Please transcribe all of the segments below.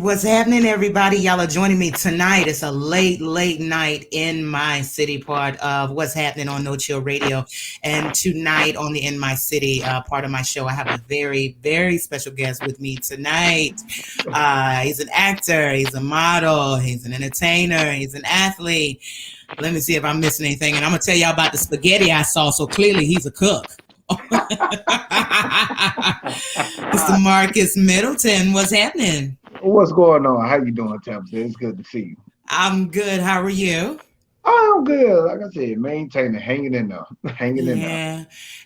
What's happening, everybody? Y'all are joining me tonight. It's a late night in my city part of What's Happening on No Chill Radio. And tonight on the In My City part of my show, I have a very special guest with me tonight. He's an actor, he's a model, he's an entertainer, he's an athlete. Let me see if I'm missing anything. And I'm going to tell y'all about the spaghetti I saw. So clearly he's a cook. Mr. Marcus Middleton, what's happening? What's going on? How you doing, Tabitha? It's good to see you. I'm good. How are you? I'm good. Like I said, maintaining, hanging in there.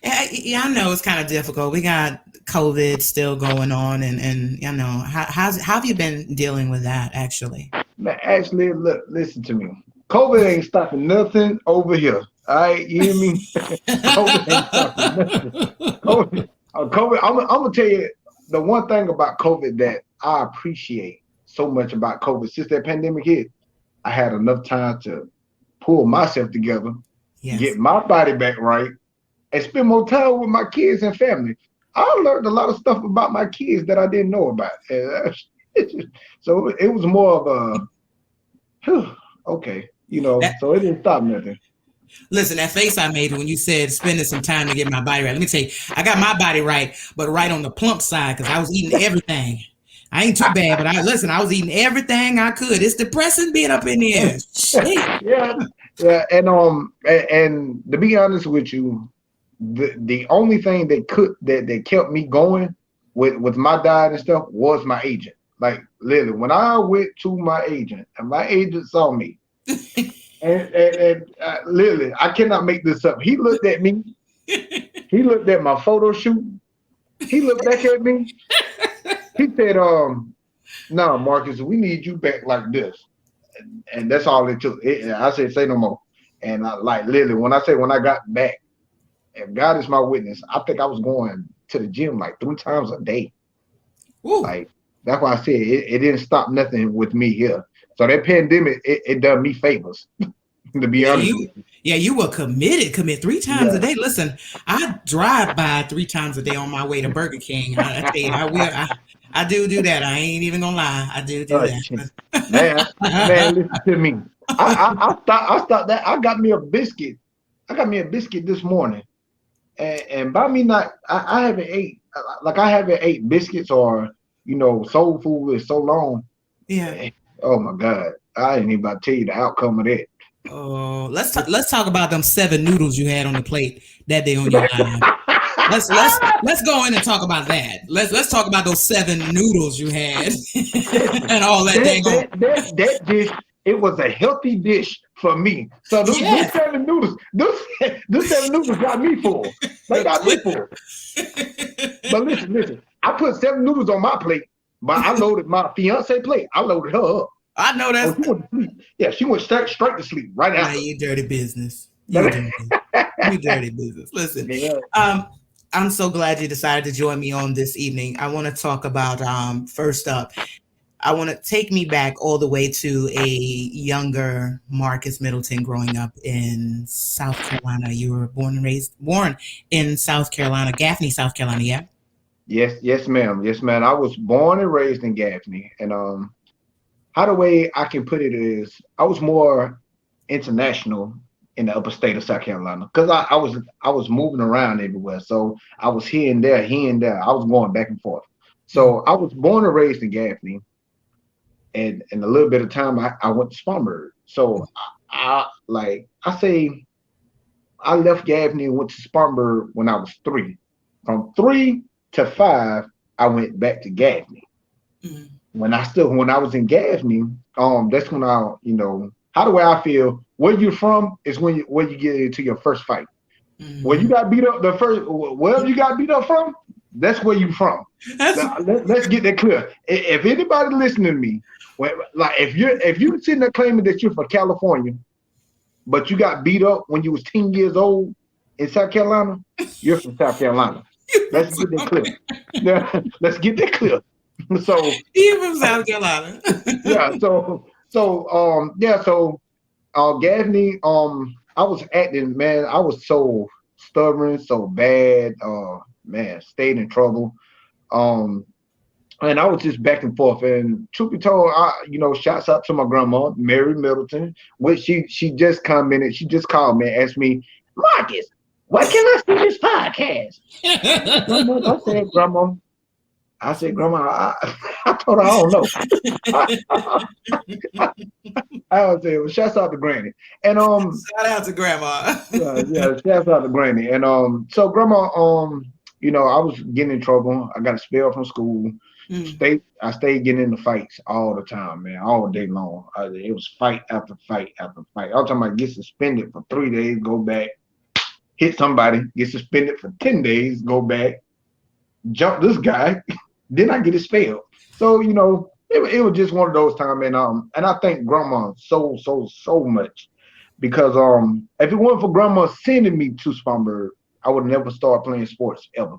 Yeah, I know it's kind of difficult. We got COVID still going on, and you know, how have you been dealing with that, actually? Man, actually, look, listen to me. COVID ain't stopping nothing over here. All right, you hear me? COVID ain't stopping nothing. COVID. I'm gonna tell you the one thing about COVID that I appreciate so much about COVID. Since that pandemic hit, I had enough time to pull myself together, get my body back right, and spend more time with my kids and family. I learned a lot of stuff about my kids that I didn't know about. So it was more of a, okay, you know, so it didn't stop nothing. Listen, that face I made when you said spending some time to get my body right. Let me tell you, I got my body right, but right on the plump side because I was eating everything. I ain't too bad, but I was eating everything I could. It's depressing being up in here. Yeah, and to be honest with you, the only thing that kept me going with my diet and stuff was my agent. Like literally, when I went to my agent and my agent saw me, and literally, I cannot make this up. He looked at me. He looked at my photo shoot. He looked back at me. He said, "No, Marcus, we need you back like this." And that's all it took. I said, "Say no more." And I, like literally, when I got back, and God is my witness, I think I was going to the gym like 3 times a day. Ooh. Like that's why I said it didn't stop nothing with me here. So that pandemic, it done me favors. To be honest with you. Yeah, you were committed 3 times a day. Listen, I drive by 3 times a day on my way to Burger King. I tell you, I do that. I ain't even gonna lie. I do that. Man, listen to me. I stopped that. I got me a biscuit. This morning, and by me not, I haven't ate biscuits or soul food in so long. Yeah. Oh my God, I ain't even about to tell you the outcome of that. Oh, let's talk about them 7 noodles you had on the plate that day on your live. Let's go in and talk about that. Let's talk about those 7 noodles you had and all that. That dish, it was a healthy dish for me. So those 7 noodles, those 7 noodles got me full. They got me full. But listen, I put 7 noodles on my plate, but I loaded my fiance plate. I loaded her up. I know that. She went to sleep. Yeah, she went straight to sleep right after. You dirty business. You dirty business. Listen, I'm so glad you decided to join me on this evening. I want to talk about, first up, I want to take me back all the way to a younger Marcus Middleton growing up in South Carolina. You were born in South Carolina, Gaffney, South Carolina, yeah? Yes, ma'am. I was born and raised in Gaffney, and how the way I can put it is I was more international in the upper state of South Carolina because I was moving around everywhere. So I was here and there. I was going back and forth. So I was born and raised in Gaffney, and in a little bit of time I went to Spartanburg. So I left Gaffney and went to Spartanburg when I was 3. From 3 to 5, I went back to Gaffney. Mm-hmm. When I was in Gaffney, that's when how the way I feel, where you're from is where you get into your first fight. Mm-hmm. Where you got beat up wherever you got beat up from, that's where you from. Let's get that clear. If anybody listening to me, if you're sitting there claiming that you're from California, but you got beat up when you was 10 years old in South Carolina, you're from South Carolina. Let's get that clear. Let's get that clear. So you from South Carolina. Gaffney, I was acting, man. I was so stubborn, so bad, man, stayed in trouble. and I was just back and forth. And truth be told, shouts out to my grandma, Mary Middleton, which she just commented. She just called me and asked me, Marcus, where can I see this podcast? Grandma, I said, Grandma, I told her I don't know. I would say, well, shouts out to Granny. And Shout out to Grandma. yeah, shouts out to Granny. And so Grandma, I was getting in trouble. I got expelled from school. Mm. I stayed getting into fights all the time, man, all day long. It was fight after fight after fight. I was talking about get suspended for 3 days, go back, hit somebody, get suspended for 10 days, go back, jump this guy, then I get expelled. So, it was just one of those times, and I thank Grandma so much because if it weren't for Grandma sending me to Spartanburg, I would never start playing sports ever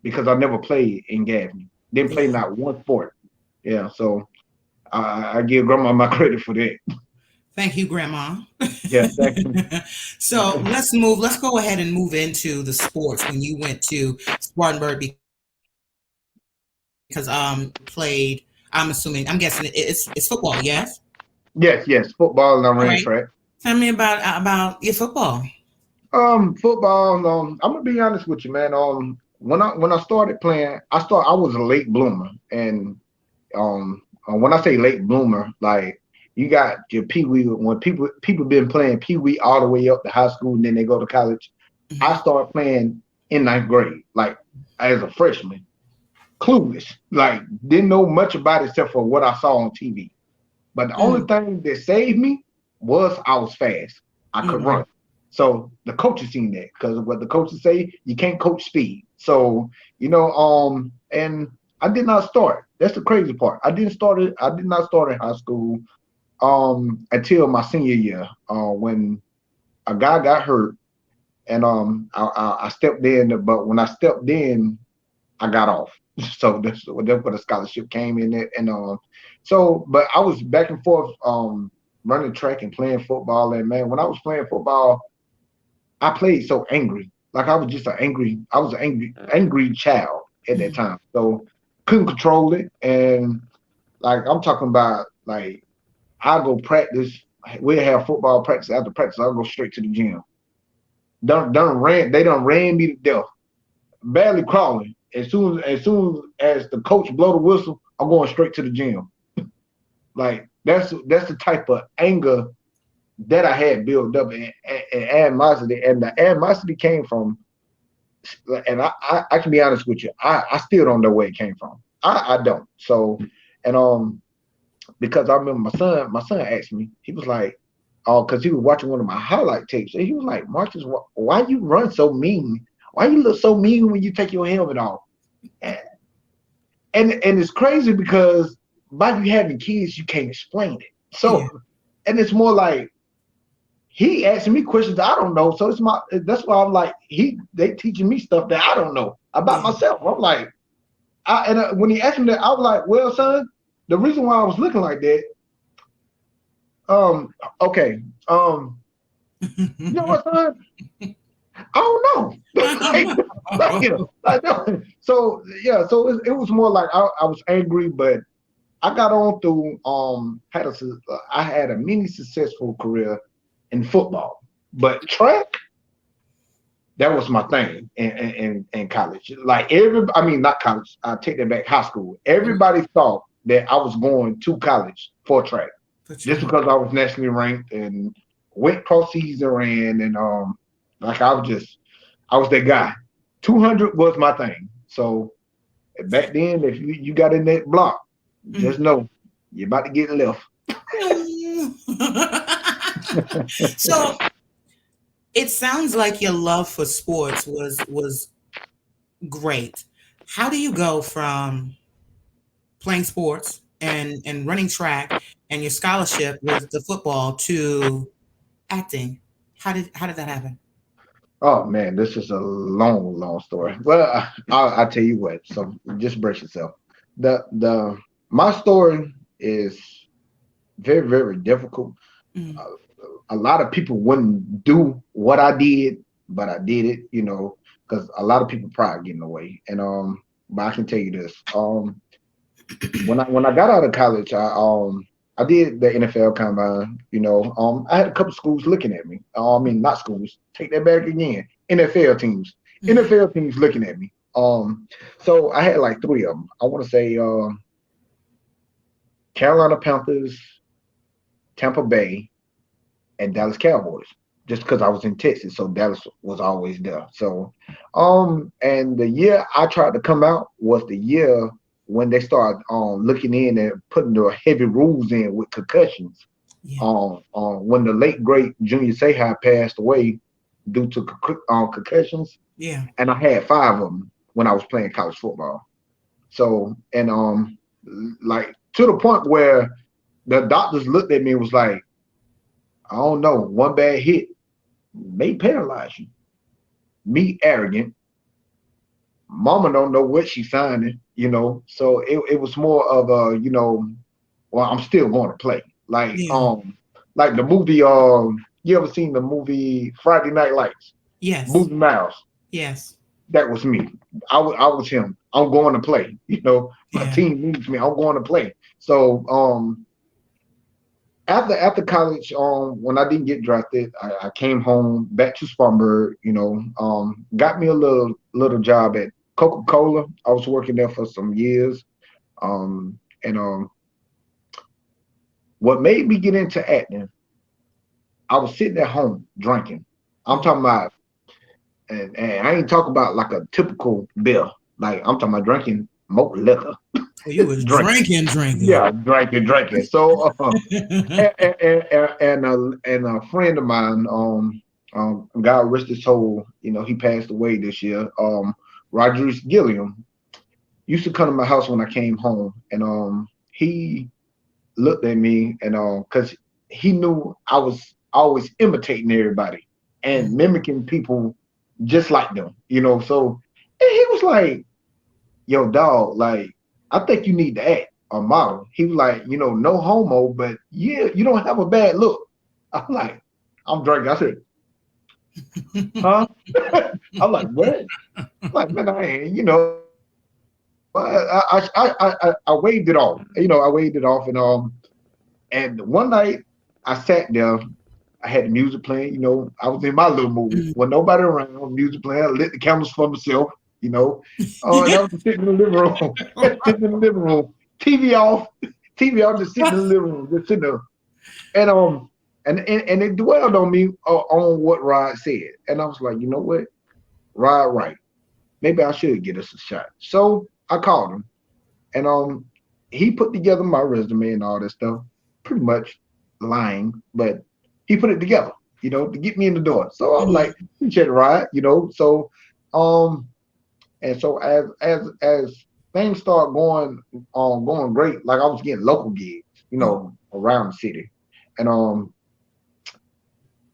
because I never played in Gaffney. Didn't play not one sport. Yeah, so I give Grandma my credit for that. Thank you, Grandma. Yeah, thank you. So let's go ahead and move into the sports when you went to Spartanburg because played. I'm assuming. I'm guessing it's football. Yes. Yes, football and I All ran right. track. Tell me about your football. Football. I'm gonna be honest with you, man. When I started playing, I was a late bloomer, and when I say late bloomer, like you got your pee wee when people been playing pee wee all the way up to high school, and then they go to college. I started playing in ninth grade, like as a freshman, clueless, like didn't know much about it except for what I saw on TV. But the only Mm, thing that saved me was I was fast. I could mm, run. So the coaches seen that because what the coaches say, you can't coach speed. So, and I did not start. That's the crazy part. I did not start in high school until my senior year, when a guy got hurt and I stepped in, but when I stepped in, I got off. So that's where the scholarship came in it. And but I was back and forth running track and playing football. And man, when I was playing football, I played so angry. Like I was an angry child at that mm, time. So couldn't control it. And like I'm talking about like I go practice, we'll have football practice after practice, I'll go straight to the gym. They done ran me to death, barely crawling. As the coach blow the whistle, I'm going straight to the gym. Like that's the type of anger that I had built up and animosity, and the animosity came from. And I can be honest with you, I still don't know where it came from. I don't. So, and because I remember my son asked me, he was like, oh, because he was watching one of my highlight tapes, and he was like, Marcus, why you run so mean? Why you look so mean when you take your helmet off? And and it's crazy because by you having kids, you can't explain it. yeah. So, and it's more like he asking me questions I don't know. So that's why I'm like they teaching me stuff that I don't know about Yeah. myself. I'm like, when he asked me that, I was like, well, son, the reason why I was looking like that, okay, you know what, son? I don't know. So yeah, so it was more like I was angry, but I got on through I had a mini successful career in football, but track, that was my thing in college. Like I mean not college, I take that back, high school. Everybody thought that I was going to college for track For just sure. because I was nationally ranked and went cross season ran and like I was that guy. 200 was my thing. So back then, if you got in that block, Mm. just know you're about to get left. So it sounds like your love for sports was great. How do you go from playing sports and running track and your scholarship was the football to acting? How did that happen? Oh man, this is a long story. Well, I'll tell you what. So just brace yourself. The My story is very difficult. Mm, Uh, a lot of people wouldn't do what I did, but I did it. Because a lot of people pride get in the way. And but I can tell you this. When I got out of college, I did the NFL combine. I had a couple schools looking at me. I mean, not schools. Take that back again. NFL teams. Mhm. NFL teams looking at me. So I had like three of them. I want to say Carolina Panthers, Tampa Bay, and Dallas Cowboys. Just because I was in Texas, so Dallas was always there. So, and the year I tried to come out was the year when they started looking in and putting the heavy rules in with concussions. Yeah. When the late great Junior Seau passed away due to concussions, Yeah. and I had five of them when I was playing college football. So, and like to the point where the doctors looked at me and was like, I don't know, one bad hit may paralyze you. Me arrogant, mama don't know what she's signing. So it was more of well, I'm still going to play. Yeah. Like the movie, you ever seen the movie Friday Night Lights? Yes. Movie Miles. Yes. That was me. I was him. I'm going to play. My Yeah. team needs me. I'm going to play. So after college, when I didn't get drafted, I came home back to Spartanburg. Got me a little job at Coca-Cola. I was working there for some years. And what made me get into acting, I was sitting at home drinking. I'm Mhm. talking about, and I ain't talking about like a typical beer. Like I'm talking about drinking more liquor, Well, you was drinking. drinking. Yeah, drinking. So, and a friend of mine, God rest his soul, he passed away this year. Rogers Gilliam used to come to my house when I came home, and he looked at me, and because he knew I was always imitating everybody and Mhm. mimicking people just like them. So and he was like, "Yo, dog, like I think you need to act or model." He was like, "No homo, but yeah, you don't have a bad look." I'm like, I'm drinking. I said, "Huh?" I'm like, "What?" Like, man, I I waved it off. I waved it off, and one night I sat there. I had the music playing. I was in my little mood. When nobody around, music playing. I lit the candles for myself. You know, and I was just sitting in the living room, sitting in the living room, TV off, TV off, just sitting in the living room, just sitting there, and and it dwelled on me on what Rod said, and I was like, you know what, Rod, right? Maybe I should get us a shot. So I called him, and he put together my resume and all that stuff, pretty much lying, but he put it together, to get me in the door. So I was like, Mhm. appreciate it, Rod. So um and so as things start going great, like I was getting local gigs, Mhm. around the city. And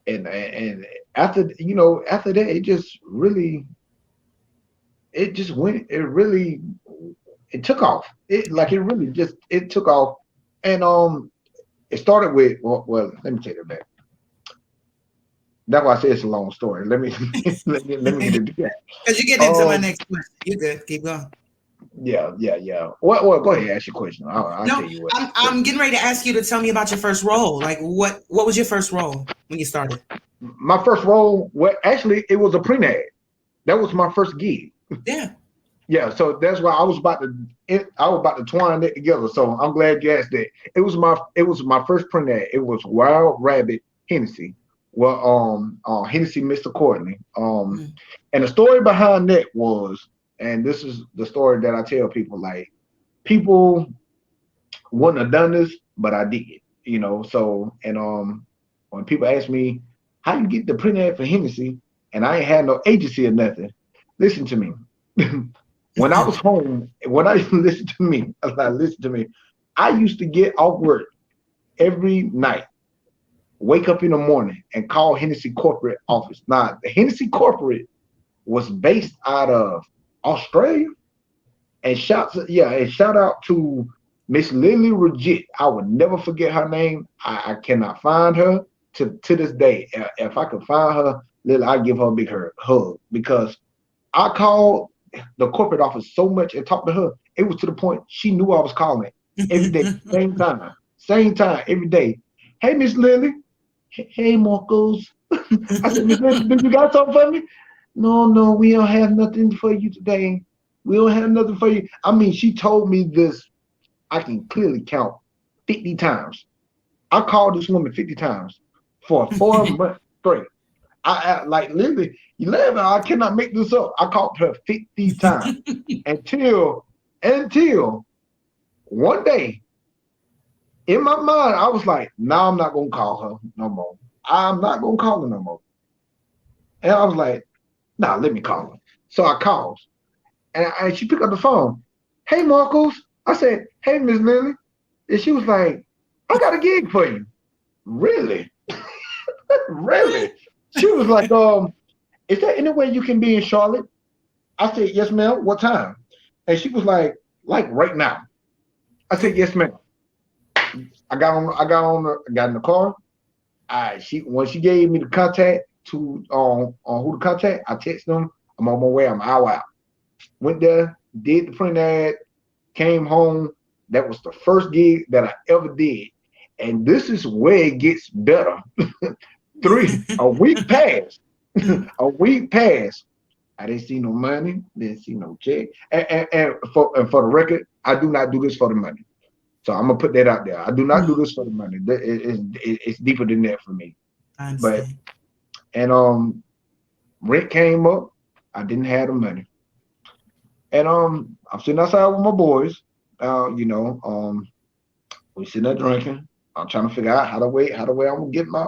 and after that it just went it really it took off. It really just it took off. And it started with, well, let me take it back. That's why I say it's a long story. Let me let me get into that. Because you're getting into my Um next question. You good. Keep going. yeah. Well, go ahead, ask your question. I'll No, tell you what. I'm getting ready to ask you to tell me about your first role. Like what was your first role when you started? My first role, well, actually, it was a prenade. That was my first gig. Yeah. Yeah, so that's why I was about to twine it together. So I'm glad you asked that. It was my first prenade. It was Wild Rabbit Hennessy. Well, Hennessy Mr. Courtney. Mhm. And the story behind that was, and this is the story that I tell people, like people wouldn't have done this, but I did. So, and when people ask me how you get the print ad for Hennessy, and I ain't had no agency or nothing, listen to me. When I was home, when I listen to me, listen to me. I used to get off work every night, wake up in the morning, and call Hennessy corporate office. Now, the Hennessy corporate was based out of Australia. And shout out to Miss Lily Regit. I would never forget her name. I cannot find her to this day. If I could find her, Lily, I give her a big hug because I called the corporate office so much and talked to her, It was to the point she knew I was calling every day, same time, every day. Hey, Miss Lily. Hey, Marcos. I said, Miss Lily, do you got something for me? No, no, we don't have nothing for you today. We don't have nothing for you. I mean, she told me this, I can clearly count 50 times. I called this woman 50 times for 4 months straight. I like literally 11. I cannot make this up. I called her 50 times until one day in my mind, I was like, "No, I'm not gonna call her no more. I'm not gonna call her no more." And I was like, "Nah, let me call her." So I called, and she picked up the phone. Hey, Marcos. I said, "Hey, Miss Lily," and she was like, "I got a gig for you." Really? Really? She was like, is there any way you can be in Charlotte? I said, yes, ma'am. What time? And she was like right now. I said, yes, ma'am. I got in the car. When she gave me the contact to on who to contact, I texted them. I'm on my way. I'm an hour out. Went there, did the print ad, came home. That was the first gig that I ever did. And this is where it gets better. A week passed. A week passed. I didn't see no money, didn't see no check. And for the record, I do not do this for the money. So I'm gonna put that out there. I do not do this for the money. It's deeper than that for me. I But understand. and rent came up. I didn't have the money. And I'm sitting outside with my boys. We sitting there drinking. I'm trying to figure out how the way I'm gonna get my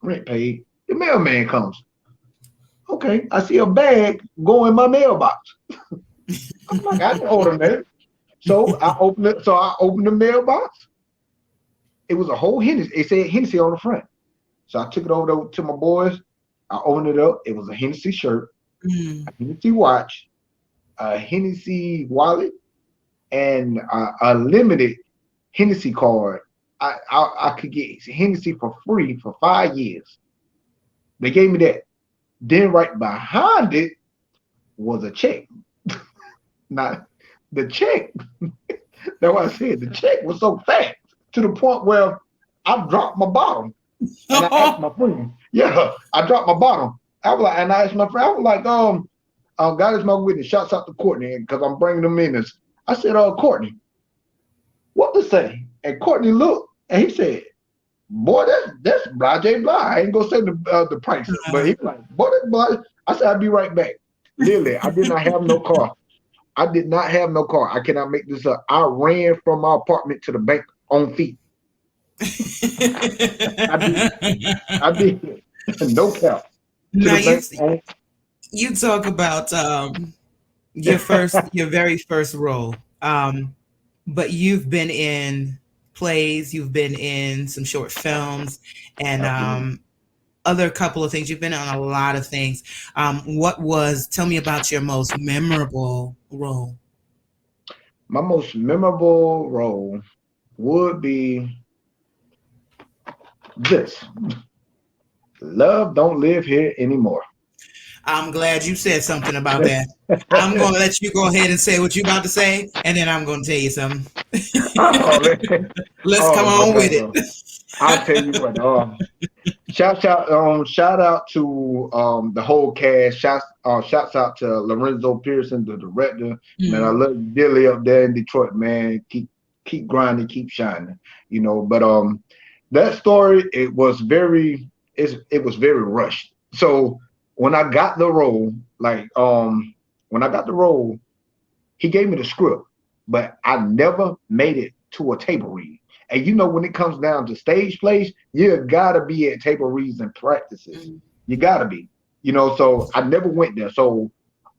rent paid. The mailman comes. Okay, I see a bag go in my mailbox. I'm like, I didn't order that. So I opened it. So I opened the mailbox. It was a whole Hennessy. It said Hennessy on the front. So I took it over to my boys. I opened it up. It was a Hennessy shirt, a Hennessy watch, a Hennessy wallet, and a limited Hennessy card. I could get Hennessy for free for 5 years. They gave me that. Then right behind it was a check. Now the check, that's what I said. The check was so fat to the point where I dropped my bottom. And I asked my friend, yeah, I dropped my bottom. And I asked my friend, I was like, God is my witness. Shouts out to Courtney because I'm bringing them in this. I said, Courtney, what to say? And Courtney looked and he said, boy, that's blah, J, blah. I ain't gonna say the price, but he's like, boy, that's blah. I said, I'll be right back. Literally, I did not have no car. I did not have no car. I cannot make this up. I ran from my apartment to the bank on feet. I did. No cap. Now you talk about your very first role, but you've been in plays, you've been in some short films, and other couple of things. You've been on a lot of things. Tell me about your most memorable role. My most memorable role would be this. Love don't live here anymore. I'm glad you said something about that. I'm going to let you go ahead and say what you're about to say, and then I'm going to tell you something. Let's come on with it. I'll tell you what. Shout out to the whole cast. Shouts out to Lorenzo Pearson, the director. Man, I love you dearly up there in Detroit, man. Keep grinding, keep shining. But that story, it was very rushed. So when I got the role, he gave me the script, but I never made it to a table read. And when it comes down to stage plays, you gotta be at table reads and practices. You gotta be, So I never went there. So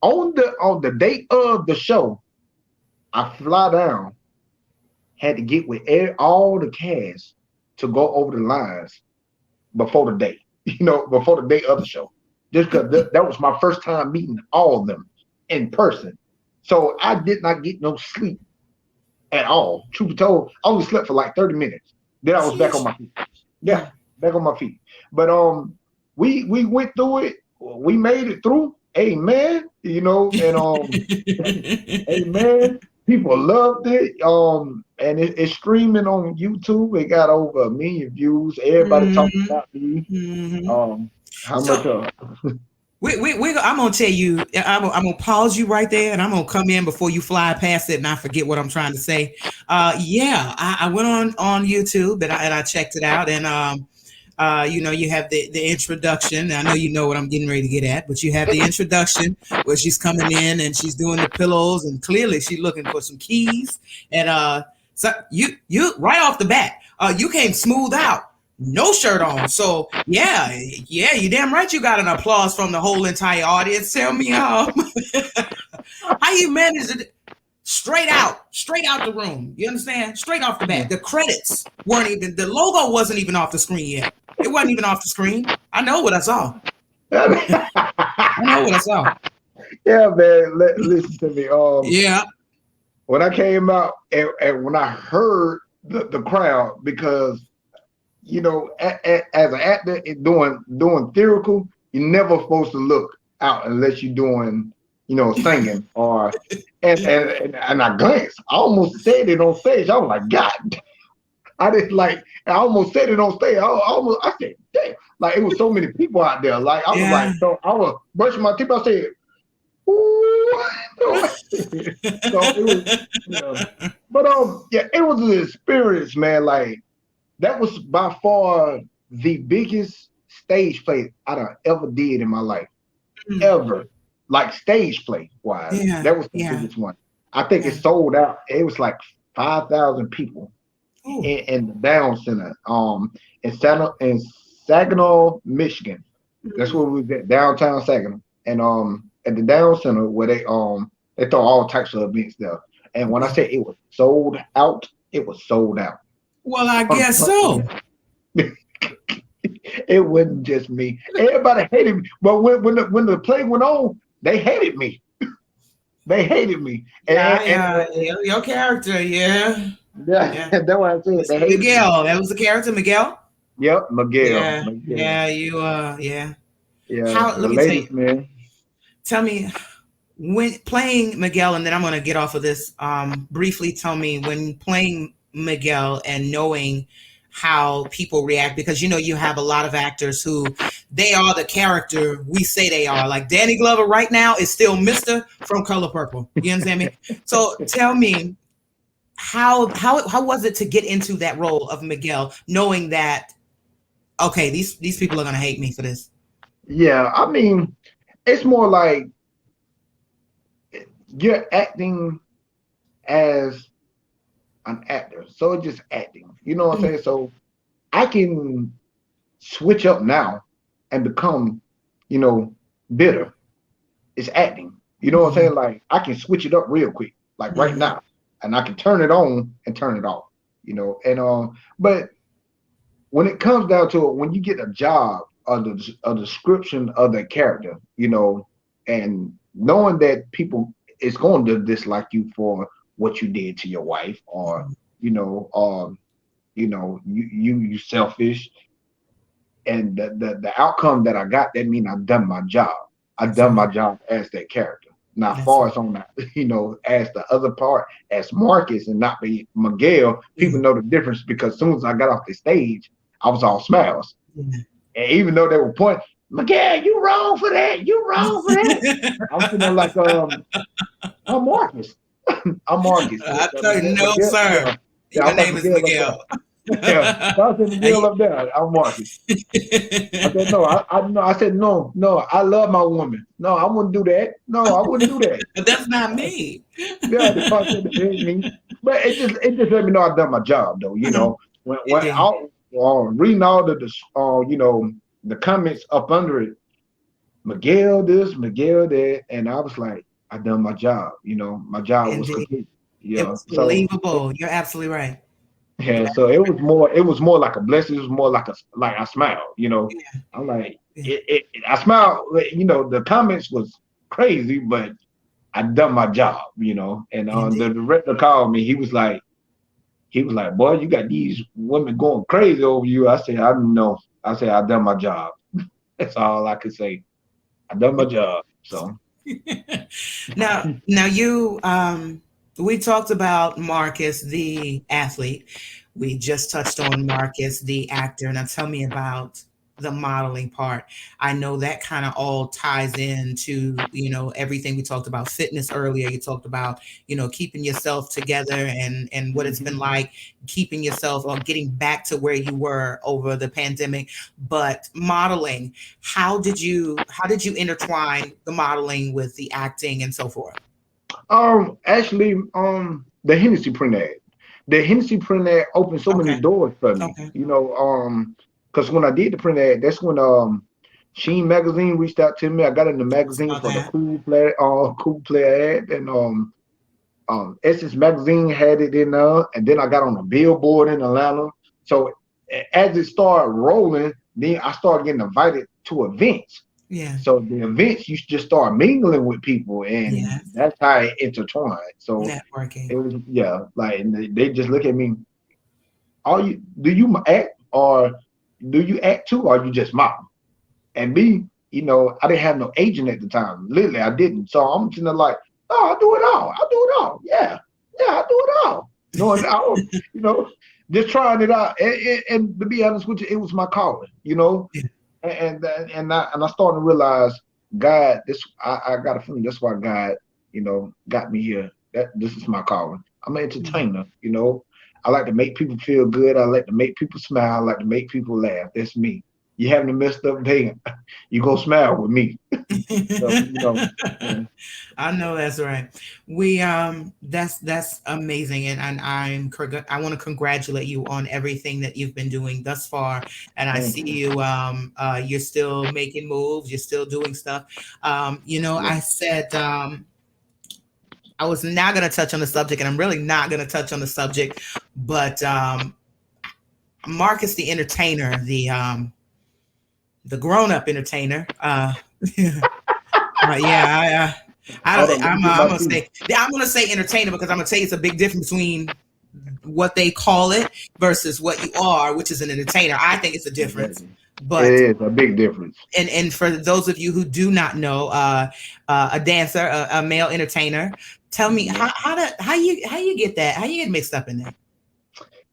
on the date of the show, I fly down, had to get with all the cast to go over the lines before the date, before the day of the show, just because that was my first time meeting all of them in person. So I did not get no sleep at all. Truth be told, I only slept for like 30 minutes. Then I was back on my feet. Yeah, back on my feet. But we went through it. We made it through. Amen. And amen. people loved it. And it's streaming on YouTube. It got over 1 million views. Everybody talking Hmm. about me. Hmm. Um, how much? So I'm gonna tell you. I'm gonna pause you right there, and I'm gonna come in before you fly past it, and I forget what I'm trying to say. Yeah, I went on YouTube and I checked it out, and you have the introduction. I know you know what I'm getting ready to get at, but you have the introduction where she's coming in and she's doing the pillows, and clearly she's looking for some keys. And so you right off the bat, you came smooth out, no shirt on. So yeah, you damn right you got an applause from the whole entire audience. Tell me how you managed it straight out the room. You understand? Straight off the bat. The credits weren't even, the logo wasn't even off the screen yet. It wasn't even off the screen. I know what I saw. I know what I saw. Yeah, man. Listen to me. Yeah. When I came out and when I heard the crowd, because as an actor doing theatrical, you're never supposed to look out unless you're doing, singing or and I glanced. I almost said it on stage. I was like, God, I didn't like. I almost said it on stage. I said, damn, like it was so many people out there. Like I was Yeah. like, so I was brushing my teeth. I said, ooh. So it was, but yeah, it was an experience, man. Like that was by far the biggest stage play I done ever did in my life, ever. Like stage play wise, Yeah. that was the Yeah. biggest one. I think it Yeah. sold out. It was like 5,000 people Oh. in the Down Center, in Saginaw, Michigan. That's where we was at, downtown Saginaw, and at the Down Center where they throw all types of events there. And when I Yeah. say it was sold out, it was sold out. Well, I guess 100%. so. It wasn't just me. Everybody hated me. But when the play went on, they hated me. They hated me. Yeah, yeah. Your character, yeah. Yeah, Yeah. that's why I said they Mr. hated me. Miguel. That was the character, Miguel. Yep, Miguel. Yeah. Miguel. Yeah, yeah. Yeah, How, the let me tell you, ladies, man. tell me when playing Miguel, and then I'm going to get off of this. Briefly tell me when playing Miguel and knowing how people react, because you have a lot of actors who they are the character we say they are. Like Danny Glover right now is still Mister from Color Purple. You understand me? So tell me how was it to get into that role of Miguel, knowing that okay, these people are going to hate me for this. Yeah, I mean, it's more like you're acting as an actor, so it's just acting. You know what I'm saying? So I can switch up now and become, you know, bitter. It's acting. You know what I'm Mm-hmm. saying? Like I can switch it up real quick, like right Mm-hmm. now, and I can turn it on and turn it off. And but when it comes down to it, when you get a job or a description of the character, and knowing that people is going to dislike you for what you did to your wife, or you know, um, you selfish, and the outcome that I got, that mean I've done my job. I've That's done my right. job as that character. Now, That's far right. as on that, as the other part, as Marcus and not be Miguel, people Mm. know the difference because as soon as I got off the stage, I was all smiles. Yeah. And even though they were pointing, Miguel, you wrong for that. You wrong for that. I'm sitting there like, I'm Marcus. I'm Marcus. I tell you, no, Miguel, sir. yeah. Yeah, Your I'm like name is Miguel up there. Miguel. Yeah. So I said And Miguel up there. I'm Marcus. I said, no, I no, I said, no, I love my woman. No, I wouldn't do that. No, I wouldn't do that. that's not me. Yeah, I said it ain't me. But it just let me know I've done my job though, When Indeed. reading all the comments up under it, Miguel this, Miguel that, and I was like, I done my job, my job was Indeed. complete. It Yeah. was So believable. You're absolutely right. yeah, You're so it was more like a blessing. It was more like I smiled. absolutely, I'm like yeah. I smiled. The comments was crazy, but I done my job. And Indeed. the director called me. He was like, boy, you got these women going crazy over you. I said, I know. I said, I done my job. That's all I could say. I done my job. So Now you We talked about Marcus, the athlete. We just touched on Marcus, the actor. Now tell me about the modeling part. I know that kind of all ties into, everything we talked about fitness earlier. You talked about, keeping yourself together and what it's been Mhm. like keeping yourself or getting back to where you were over the pandemic. But modeling, how did you intertwine the modeling with the acting and so forth? Actually, the Hennessy print ad. The Hennessy print ad opened so many Okay. doors for me. Okay. Because when I did the print ad, that's when Sheen magazine reached out to me. I got in the magazine Saw for the that. cool player ad, and Essence magazine had it in there, and then I got on a billboard in Atlanta. So as it started rolling, then I started getting invited to events. Yeah. So the events, you just start mingling with people, and Yes. that's how it intertwined. So it Networking. was, yeah, like, and they just look at me. Do you act, or do you act too, or you just model? And me, I didn't have no agent at the time. Literally, I didn't. So I'm sitting there like, oh, I do it all. I do it all. Yeah, yeah, I do it all. And I was, you know, just trying it out. And to be honest with you, it was my calling. Yeah. And I started to realize, God, I got a feeling that's why God, got me here. That this is my calling. I'm an Mm. entertainer. I like to make people feel good. I like to make people smile. I like to make people laugh. That's me. You having a messed up day, you go smile with me. So, yeah, I know that's right. That's amazing, and I want to congratulate you on everything that you've been doing thus far. And I thank see you. you, you're still making moves, you're still doing stuff. Yeah. I said, I was not going to touch on the subject, and I'm really not going to touch on the subject, but Marcus, the entertainer, the grown up entertainer. Yeah, I Hold don't. on, let me get I'm my gonna tea. say I'm gonna say entertainer because I'm gonna tell you it's a big difference between what they call it versus what you are, which is an entertainer. I think it's a difference, Exactly. It but is a big difference. and for those of you who do not know, a dancer, a male entertainer, tell me Yeah. how you get that? How you get mixed up in that?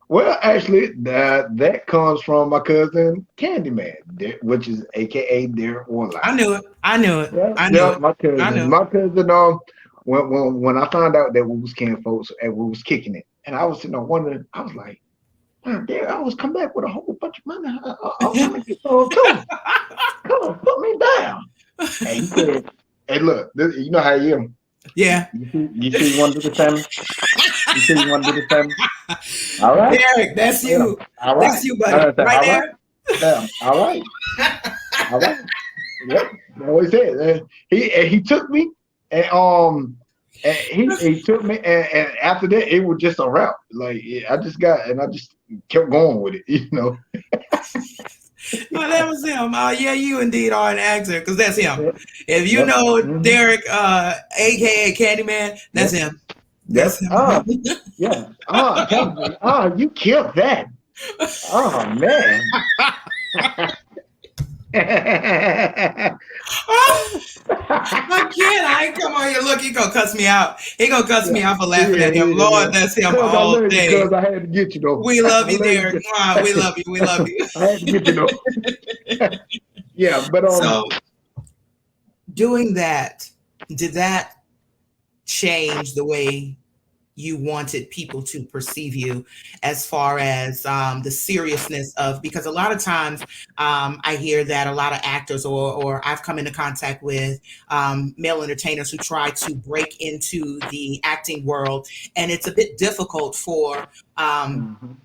Well, actually, that comes from my cousin Candyman, which is AKA Derek I Warlock. knew it. I knew it. Yeah, I knew yeah, it. my I cousin. knew it. My cousin. When I found out that we was kin folks and we was kicking it, and I was sitting there wondering, I was like, man, Derek, I was come back with a whole bunch of money. I'm trying to get some too. Come on, put me down. And he said, hey, look, you know how you am. Yeah. You see, you want to do the same? You see, you want to do the same? All right. Derek, that's Yeah. you. All That's right. you, And buddy. I said, Right all right. there. Yeah. All right. All right. Yep. That's what he said. He took me, and he took me, and after that it was just a wrap. Like, I just got, and I just kept going with it. Oh, that was him. Oh, yeah, you indeed are an actor because that's him. Yep. If you Yep. know Hmm. Derek, aka Candyman, that's Yep. him. That's Yep. him. Yeah. Tell me. You killed that. Oh man. I can't. I ain't come on here. Look, he gonna cuss me out. He gonna cuss Yeah, me out for laughing yeah, at him. yeah. Lord, that's him Cause I all love you, day. cause I had to get you though. We I love you, love Derek. you. Mwah, we love you. We love you. I had to get you though. Yeah, but So, doing that, did that change the way you wanted people to perceive you as far as the seriousness of, because a lot of times I hear that a lot of actors or I've come into contact with male entertainers who try to break into the acting world, and it's a bit difficult mhm.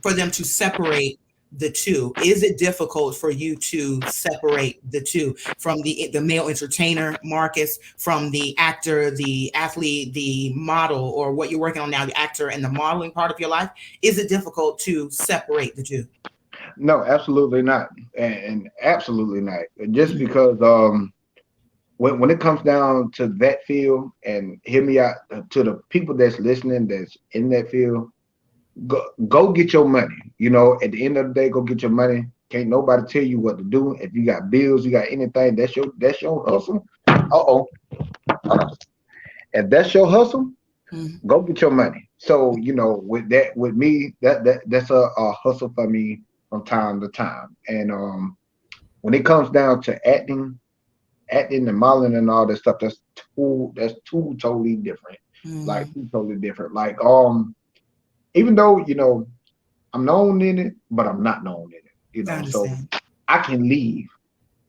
for them to separate the two. Is it difficult for you to separate the two from the male entertainer Marcus from the actor, the athlete, the model, or what you're working on now, the actor and the modeling part of your life? Is it difficult to separate the two? No, absolutely not, and absolutely not. Just Mm. because when it comes down to that field, and hear me out, to the people that's listening, that's in that field, go get your money. At the end of the day, go get your money. Can't nobody tell you what to do. If you got bills, you got anything, that's your hustle. Uh oh. If that's your hustle, Mm. Go get your money. So, with that, with me, that's a hustle for me from time to time. And when it comes down to acting and modeling and all that stuff, that's two totally different. Like Mm. two totally different. Like even though I'm known in it, but I'm not known in it. I So understand. I can leave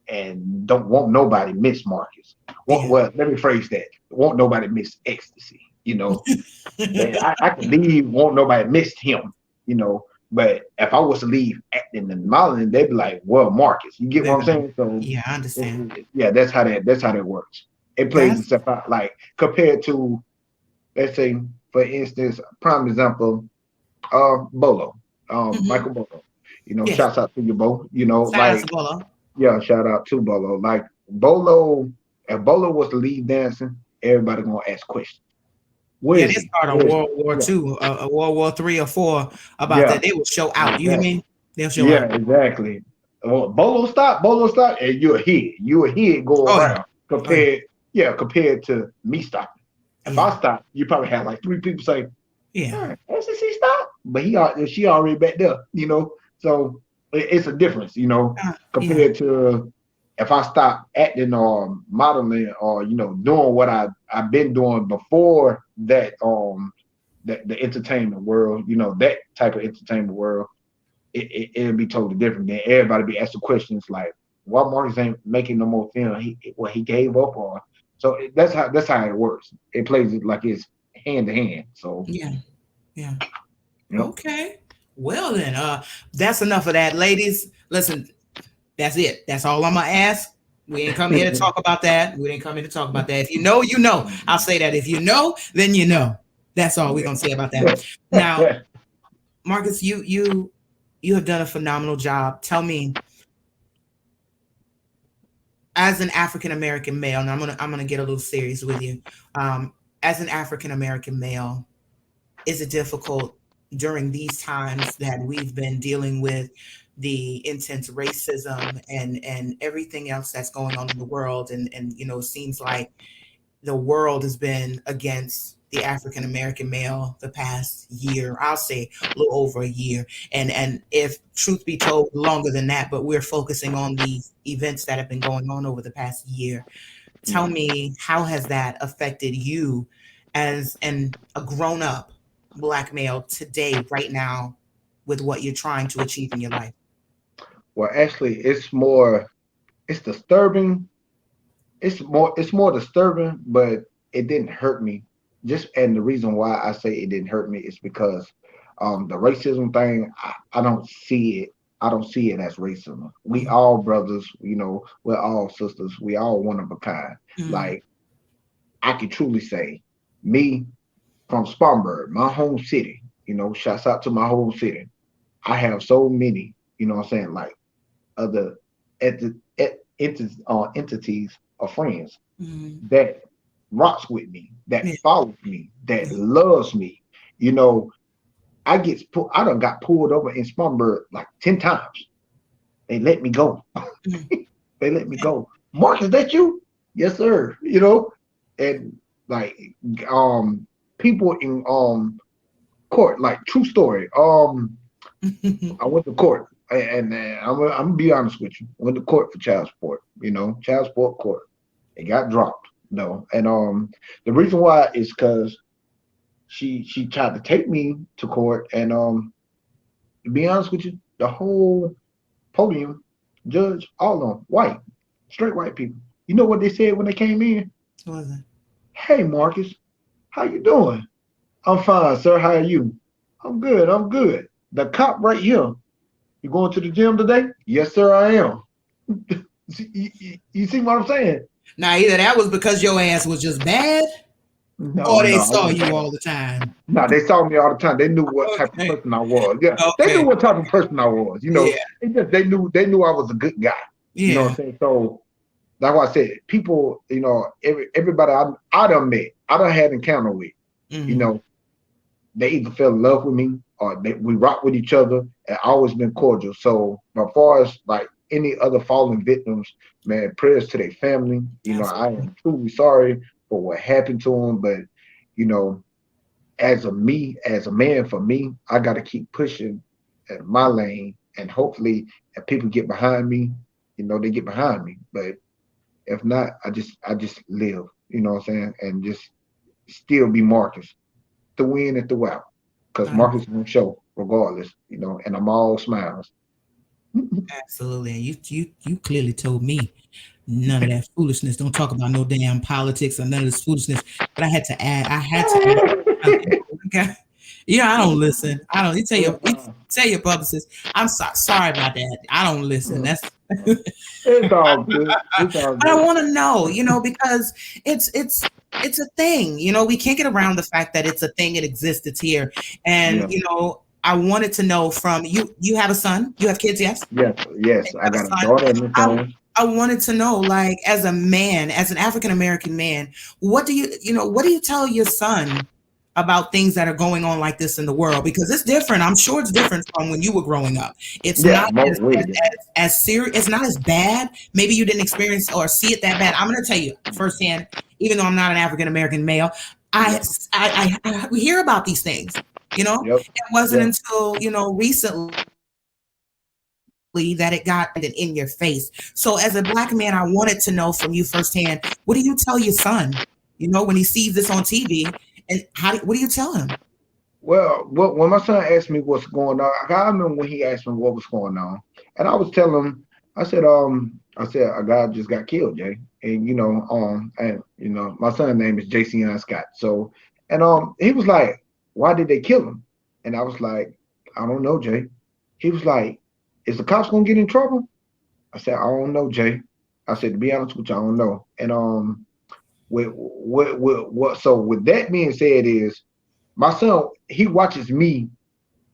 and don't want nobody miss Marcus. Yeah. Well, let me phrase that. Won't nobody miss ecstasy. I can leave, won't nobody miss him. You know, but if I was to leave acting and modeling, they'd be like, "Well, Marcus," you get They're what I'm gonna, saying? So, yeah, I understand. yeah, that's how that works. It plays That's itself out. Like compared to, let's say, for instance, prime example, Bolo, mhm. Michael Bolo. Yes. Shouts out to you, Bo. Shout out to Bolo. Yeah, shout out to Bolo. Like Bolo, if Bolo was the lead dancer, everybody gonna ask questions. Where Yeah, is they he? start a Where is he? World War Yeah, II, a World War III or four about yeah, that. They will show out. You hear exactly. me? They'll show Yeah, out. exactly. Well, Bolo stop, and you a hit go Oh yeah. around Oh yeah. compared to me stopping. If Yeah. I stop, you probably have like three people say, Yeah. SEC stop, but she already back there. So it's a difference, Yeah. compared to if I stop acting or modeling or doing what I've been doing before that the entertainment world, that type of entertainment world, it'll be totally different. Then everybody be asking questions like, why Marcus ain't making no more film? He gave up on. So that's how it works. It plays it like it's hand to hand. So Yeah. Yeah. you know. Okay. Well then, that's enough of that, ladies. Listen, that's it. That's all I'm gonna ask. We ain't come here to talk about that. We didn't come here to talk about that. If you know, you know. I'll say that. If you know, then you know. That's all we're gonna say about that. Now, Marcus, you have done a phenomenal job. Tell me, as an African American male, and I'm gonna get a little serious with you. As an African American male, is it difficult during these times that we've been dealing with the intense racism and everything else that's going on in the world, and it seems like the world has been against the African American male the past year. I'll say a little over a year. And if truth be told, longer than that, but we're focusing on these events that have been going on over the past year. Tell Yeah. me, how has that affected you as a grown up black male today, right now, with what you're trying to achieve in your life? Well, actually, it's disturbing. It's more disturbing, but it didn't hurt me. And the reason why I say it didn't hurt me is because the racism thing, I don't see it. I don't see it as racism. We Mm, all brothers, we're all sisters. We all one of a kind. mm, Like I can truly say, me from Spartanburg, my home city. Shouts out to my home city. I have so many. What I'm saying, like other entities or friends mm. that rocks with me, that Yeah. follows me, that Yeah. loves me. You know, I done got pulled over in Spartanburg like 10 times. They let me go. Mm. They let me go. Mark, is that you? Yes, sir. And like people in court, like true story. I went to court, and I'm gonna be honest with you. I went to court for child support. Child support court. It got dropped. No, and the reason why is because she tried to take me to court, and to be honest with you, the whole podium, judge, all of them white, straight white people. You know what they said when they came in? What was it? Hey, Marcus, how you doing? I'm fine, sir. How are you? I'm good. I'm good. The cop right here. You going to the gym today? Yes, sir, I am. You see what I'm saying? Now, either that was because your ass was just bad, No, or they no, I saw wasn't you bad. all the time. No, they saw me all the time. They knew what type of Okay. person I was. Yeah, they knew Okay. what type of person I was. Yeah. They knew I was a good guy. You know what Yeah. I'm saying? So that's why I said people. Everybody I done met, I done had encounter with. You Mm. know, they either fell in love with me or we rock with each other and always been cordial. So as far as like any other fallen victims, man, prayers to their family. I Absolutely. am truly sorry for what happened to them, but you know. as a man, for me, I got to keep pushing at my lane, and hopefully, if people get behind me, they get behind me. But if not, I just live. You know what I'm saying, and just still be Marcus through in and throughout, because I Marcus is gonna show regardless. And I'm all smiles. absolutely. And you clearly told me none of that foolishness. Don't talk about no damn politics or none of this foolishness. But I had to add. I had to add something. Okay. Yeah, I don't listen. I don't. You tell your publicist. I'm sorry about that. I don't listen. That's. It's all good. It's all But I good. want to know, because it's a thing. We can't get around the fact that it's a thing. It exists. It's here, and Yeah. I wanted to know from you. You have a son. You have kids, yes? Yes. You Yes. I have a got a son. daughter and a I son. I wanted to know, like, as a man, as an African American man, what do you tell your son about things that are going on like this in the world? Because it's different. I'm sure it's different from when you were growing up. It's Yeah. not More as way as, different. as serious. It's not as bad. Maybe you didn't experience or see it that bad. I'm going to tell you firsthand. Even though I'm not an African American male, I, Yep. I hear about these things. Yep. It wasn't Yeah. until recently that it got in your face. So as a black man, I wanted to know from you firsthand, what do you tell your son, when he sees this on TV, and what do you tell him? Well, when my son asked me what's going on, I remember when he asked me what was going on, and I was telling him, I said a guy just got killed, Jay, and my son's name is JC Scott. So, and he was like, why did they kill him? And I was like, I don't know, Jay. He was like, is the cops gonna get in trouble? I said, I don't know, Jay. I said, to be honest with you, I don't know. And so with that being said, is my son, he watches me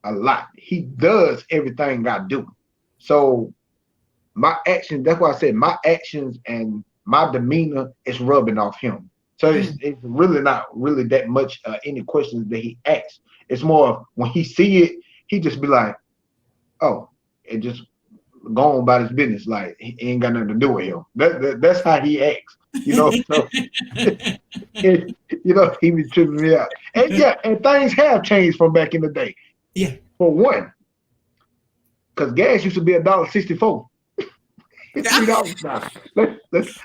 a lot. He does everything I do. So my actions, that's why I said my actions and my demeanor is rubbing off him. So it's, Mm. it's really not really that much any questions that he asks. It's more of when he see it, he just be like, oh, and just go on about his business. Like he ain't got nothing to do with him. That's how he acts. So he be tripping me out. And yeah, and things have changed from back in the day. Yeah. For one, because gas used to be $1.64. It's $3 now.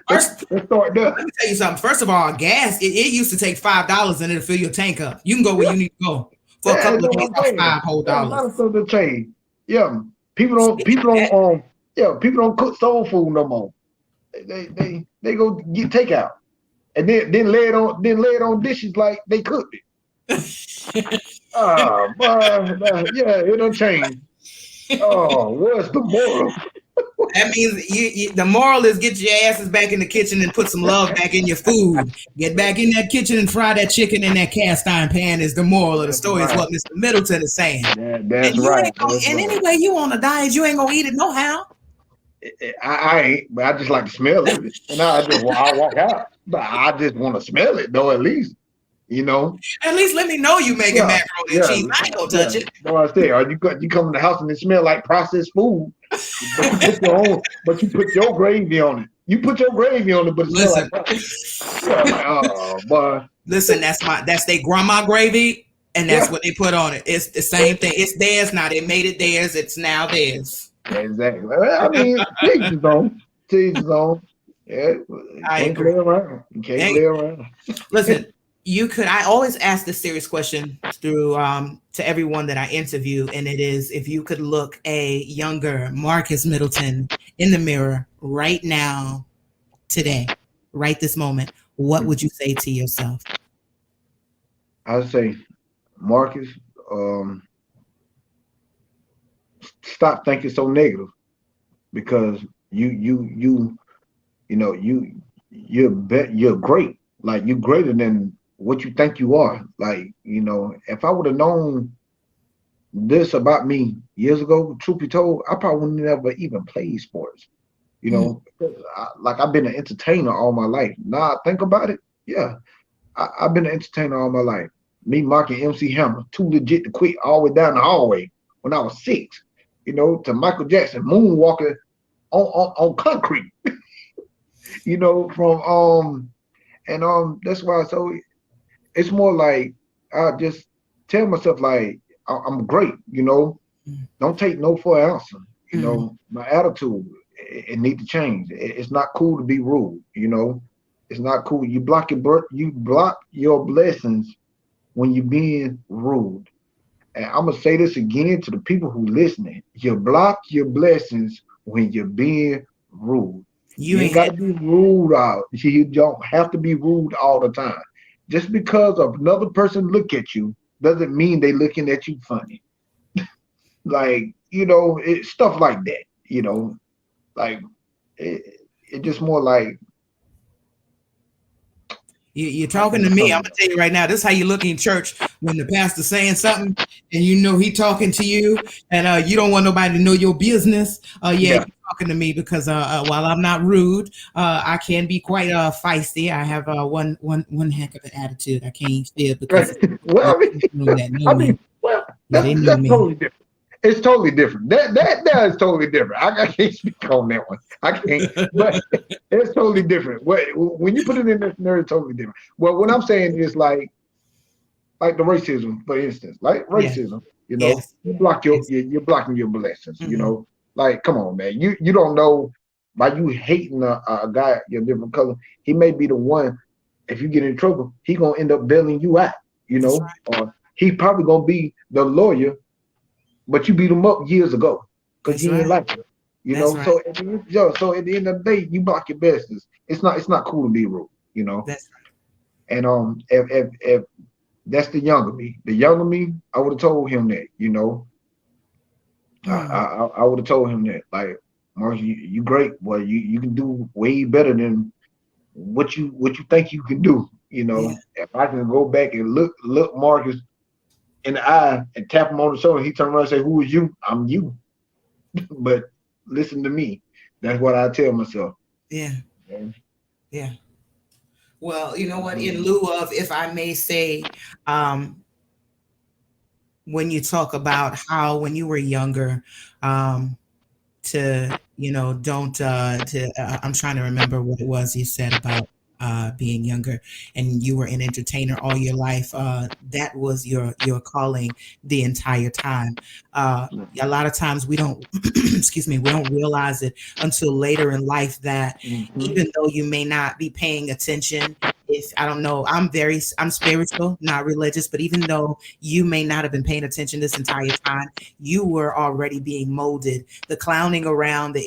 First, Let's start there. let me tell you something. First of all, gas, it used to take $5 and it'll fill your tank up. You can go where Yeah, you need to go for a yeah, couple that's of what days I'm off saying. five whole Yeah, a lot of dollars. stuff to change. Yeah, people don't Speaking people of that, don't people don't cook soul food no more. They go get takeout and then lay it on dishes like they cooked it. Ah, boy, yeah, it don't change. Oh, what's the moral? that means the moral is get your asses back in the kitchen and put some love back in your food. Get back in that kitchen and fry that chicken in that cast iron pan is the moral of the That's story, is right. what Mr. Middleton is saying. And That's you right. ain't gonna, That's and right. anyway, you on a diet, you ain't gonna eat it no how. I ain't, but I just like to smell it, and I walk out. But I just want to smell it though, at least, you know. At least let me know you making Yeah, macaroni and yeah, cheese. I ain't gonna yeah. touch it. No, I say, or you come in the house and it smell like processed food, but you put your gravy on it. You put your gravy on it, but it smell Listen, like processed. Yeah, like oh, boy. listen, that's their grandma gravy, and that's Yeah, what they put on it. It's the same thing. It's theirs now. They made it theirs. It's now theirs. exactly. Well, I mean, teach his own. Teach his own. Yeah, you I can't play agree. around. You can't Hey, play around. listen, I always ask this serious question through to everyone that I interview, and it is, if you could look a younger Marcus Middleton in the mirror right now, today, right this moment, what would you say to yourself? I say, Marcus, um, stop thinking so negative because you know you're great. Like you're greater than what you think you are. Like if I would have known this about me years ago, truth be told, I probably would never even played sports. Mm, Like I've been an entertainer all my life. Now I think about it, yeah, I've been an entertainer all my life. Me, Mark, and MC Hammer, too legit to quit all the way down the hallway when I was 6. To Michael Jackson moonwalking on concrete. From and that's why. So it's more like I just tell myself like I'm great, you know. Don't take no for an answer. You Mm-hmm. know, my attitude it need to change. It's not cool to be rude. You know, it's not cool. You block your blessings when you're being rude. And I'm gonna say this again to the people who listening. You block your blessings when you're being rude. You You ain't ain't gotta had. be rude out. You don't have to be rude all the time. Just because of another person look at you doesn't mean they looking at you funny. Like, stuff like that, like it just more like You're how talking can to I me. sum I'm it gonna up? tell you right now. This is how you look in church when the pastor's saying something, and you know he talking to you, and you don't want nobody to know your business. Yeah, Yeah. you talking to me because while I'm not rude, I can be quite feisty. I have one heck of an attitude. I can't say it because Well, that know I me. mean, well, Yeah, they know that's me. totally different. It's totally different. That is totally different. I can't speak on that one. I can't, but it's totally different. When you put it in this nerd, it's totally different. Well, what I'm saying is like the racism, for instance, like Yes, racism. yes, yes. You're blocking your blessings. Hmm. Like come on, man. You don't know by you hating a guy your different color. He may be the one. If you get in trouble, he gonna end up bailing you out. That's right. Or he probably gonna be the lawyer, but you beat him up years ago because That's you ain't right. like him. That's right. So at the end of the day, you block your blessings. It's not cool to be rude. That's And if that's the younger me. The younger me, I would have told him that. right. Mm. I would have told him that. Like, Marcus, you great. Well, you can do way better than what you think you can do. Yeah. If I can go back and look Marcus in the eye and tap him on the shoulder, he turn around and say, "Who is you? I'm you." But listen to me. That's what I tell myself. Yeah. And, Yeah. Well, you know what? In um, lieu of, if I may say, um, when you talk about how when you were younger, um, to don't to I'm trying to remember what it was you said about being younger, and you were an entertainer all your life. That was your calling the entire time. A lot of times we don't excuse me, we don't realize it until later in life that mhm, even though you may not be paying attention, if I don't know, I'm spiritual, not religious, but even though you may not have been paying attention this entire time, you were already being molded. The clowning around, the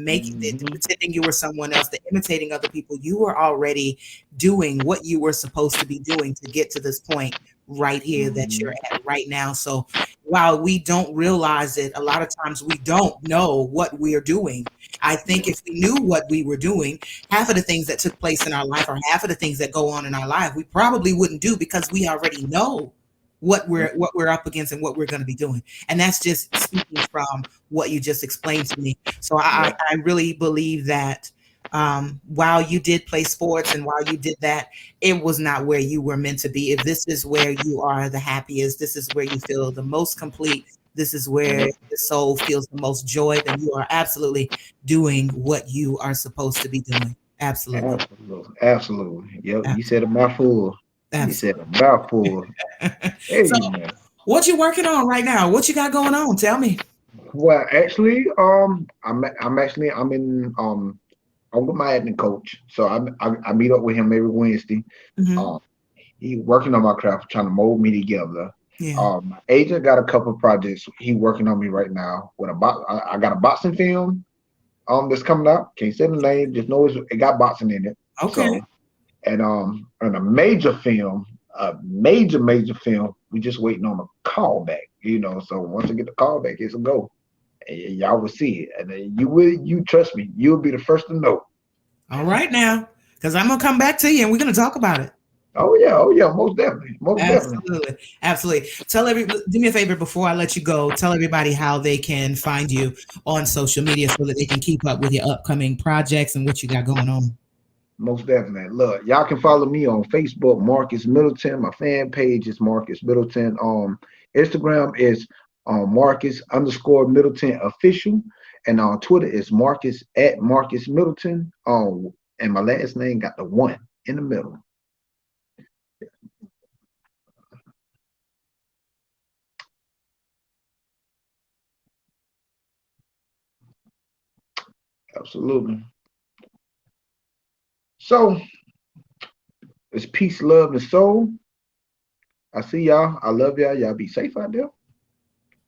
mhm, pretending you were someone else, the imitating other people, you were already doing what you were supposed to be doing to get to this point right here that you're mhm, at right now. So while we don't realize it, a lot of times we don't know what we're doing. I think yeah, if we knew what we were doing, half of the things that took place in our life or half of the things that go on in our life, we probably wouldn't do because we already know what we're up against and what we're going to be doing. And that's just speaking from what you just explained to me. So I, yeah, I really believe that while you did play sports and while you did that, it was not where you were meant to be. If this is where you are the happiest, this is where you feel the most complete, this is where yeah. the soul feels the most joy, then you are absolutely doing what you are supposed to be doing. Absolutely. Absolutely, absolutely. Yep, you said a Absolutely. mouthful. You said a mouthful. So Hey man. what you working on right now? What you got going on? Tell me. Well, actually, I'm in I'm with my acting coach, so I meet up with him every Wednesday. Hmm. Um, he working on my craft, trying to mold me together. Yeah. My agent got a couple of projects he working on me right now. With I got a boxing film that's coming out. Can't say the name, just know it got boxing in it. Okay. So and a major film. We just waiting on a call back. So once I get the call back, it's a go. And y'all will see it, and you trust me, you'll be the first to know. All right now, because I'm gonna come back to you and we're gonna talk about it. Oh yeah, most definitely, most definitely. Absolutely, absolutely. Do me a favor before I let you go. Tell everybody how they can find you on social media so that they can keep up with your upcoming projects and what you got going on. Most definitely. Look, y'all can follow me on Facebook, Marcus Middleton. My fan page is Marcus Middleton. Instagram is Marcus underscore Middleton official. And on Twitter is Marcus at Marcus Middleton. And my last name got the one in the middle. Absolutely. So it's peace, love, and soul. I see y'all. I love y'all. Y'all be safe out there.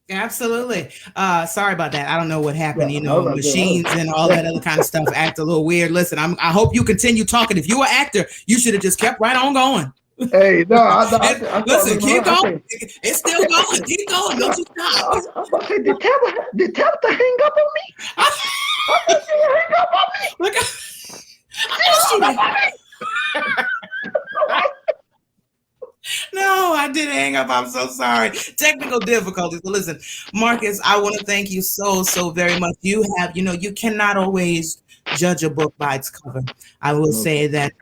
Absolutely. Sorry about that. I don't know what happened. Yeah, You I was know, about to say, machines and all yeah. that other kind of stuff act a little weird. Listen, I hope you continue talking. If you were an actor, you should have just kept right on going. Hey, no, I started Listen, looking keep around. I going. say, It's still going. Keep going. Don't you stop. I'm about to say, did Tabitha hang up on me? I think she hang up on me. Look, I She know she hung up did. on me. No, I did hang up. I'm so sorry. Technical difficulties. But listen, Marcus, I want to thank you so very much. You have, you cannot always judge a book by its cover. I will No, say that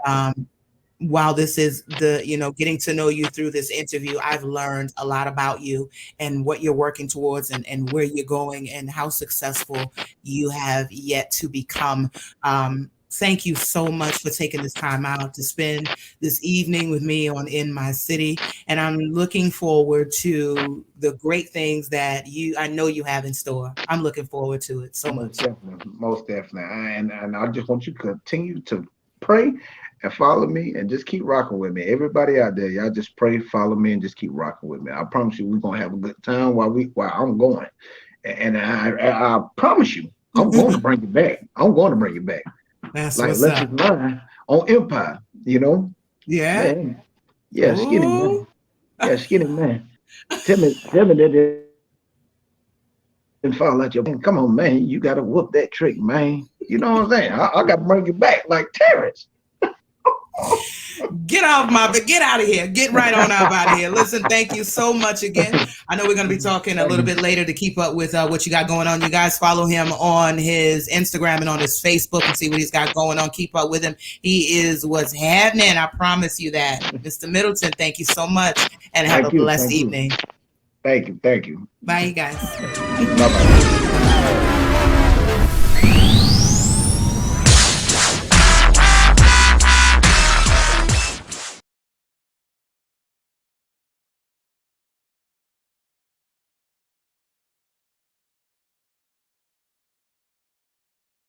while this is getting to know you through this interview, I've learned a lot about you and what you're working towards and where you're going and how successful you have yet to become. Thank you so much for taking this time out to spend this evening with me on In My City. And I'm looking forward to the great things that I know you have in store. I'm looking forward to it so most much. definitely, most definitely. And I just want you to continue to pray and follow me and just keep rocking with me. Everybody out there, y'all just pray, follow me, and just keep rocking with me. I promise you, we're gonna have a good time while I'm going. And I promise you, I'm going to bring it back. I'm going to bring it back. That's Like what's Less up. is Mine on Empire, Yeah. man. Yeah, skinny Ooh. man. Yeah, skinny man. Tell me that didn't fall out your man. Come on, man. You gotta whoop that trick, man. You know what I'm saying? I got to bring it back like Terrence. Get out of here. Get right on up out of here. Listen, thank you so much again. I know we're going to be talking a Thank little you. bit later to keep up with what you got going on. You guys follow him on his Instagram and on his Facebook and see what he's got going on. Keep up with him. He is what's happening. I promise you that. Mr. Middleton, thank you so much and have a Thank you. blessed Thank you. evening. Thank you. Thank you. Bye, you guys. Bye bye.